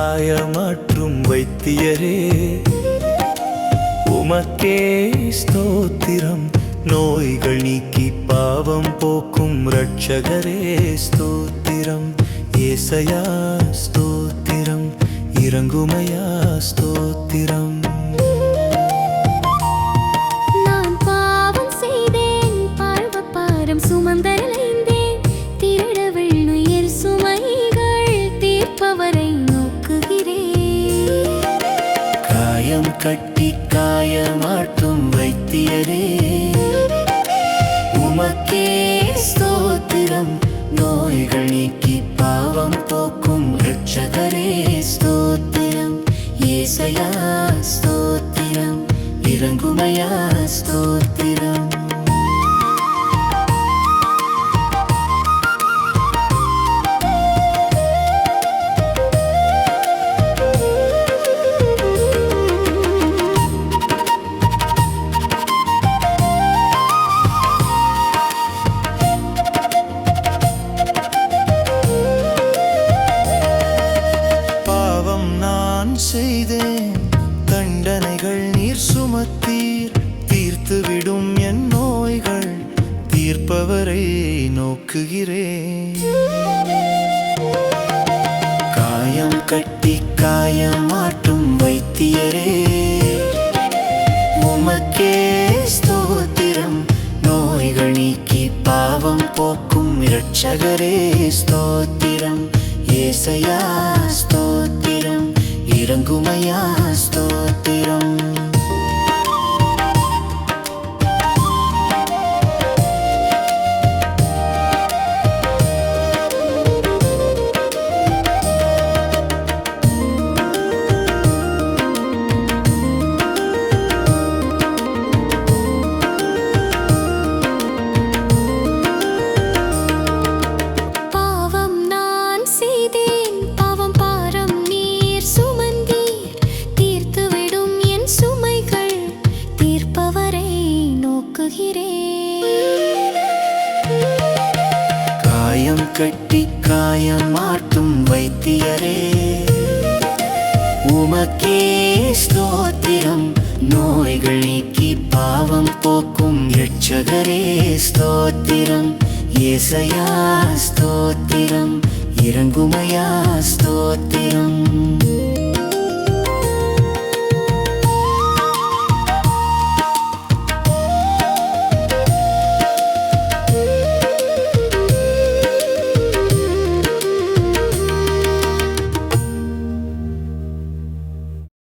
காயமாற்றும் வைத்தியரே உமக்கே ஸ்தோத்திரம். நோய்கள் நீக்கி பாவம் போக்கும் இரட்சகரே ஸ்தோத்திரம். ஏசையா ஸ்தோத்திரம், இறங்குமையா ஸ்தோத்திரம். நான் பாவம் செய்தேன், பாவபாரம் சுமந்தலைந்தேன். திருட வெள்ளுயிர் சுமைகள் தீர்ப்பவரை நோக்குகிறேன். காயம் கட்டி காயமாட்டும் வைத்தியரே உமக்கே ஸ்தோத்திரம். நோய்கள் நீக்கி பாவம் போக்கும் இரட்சகரே ஸ்தோத்திரம். ஏசையா ஸ்தோத்திரம், இறங்குமையா ஸ்தோத்திரம். செய்தேன் தண்டனைகள் நீர் சுமத்தீர். தீர்த்துவிடும் என் நோய்கள் தீர்ப்பவரை நோக்குகிறேன். காயம் கட்டி காயமாட்டும் வைத்தியரே உமக்கே ஸ்தோத்திரம். நோய்கள் நீக்கி பாவம் போக்கும் இரட்சகரே ஸ்தோத்திரம். ஏசையா ஸ்தோத்திரம், இறங்குமையா ஸ்தோத்திரம். பாவம் நான் செய்தேன், பாவம் பாரம் நீர் சுமந்தீர். தீர்த்துவிடும் என் சுமைகள் தீர்ப்பவரை நோக்குகிறேன். காயம் கட்டி காயமாட்டும் வைத்தியரே உமக்கே ஸ்தோத்திரம். நோய்கள் நீக்கி பாவம் போக்கும் இரட்சகரே ஸ்தோத்திரம். ஏசையா ஸ்தோத்திரம், இறங்குமையா ஸ்தோத்திரம்.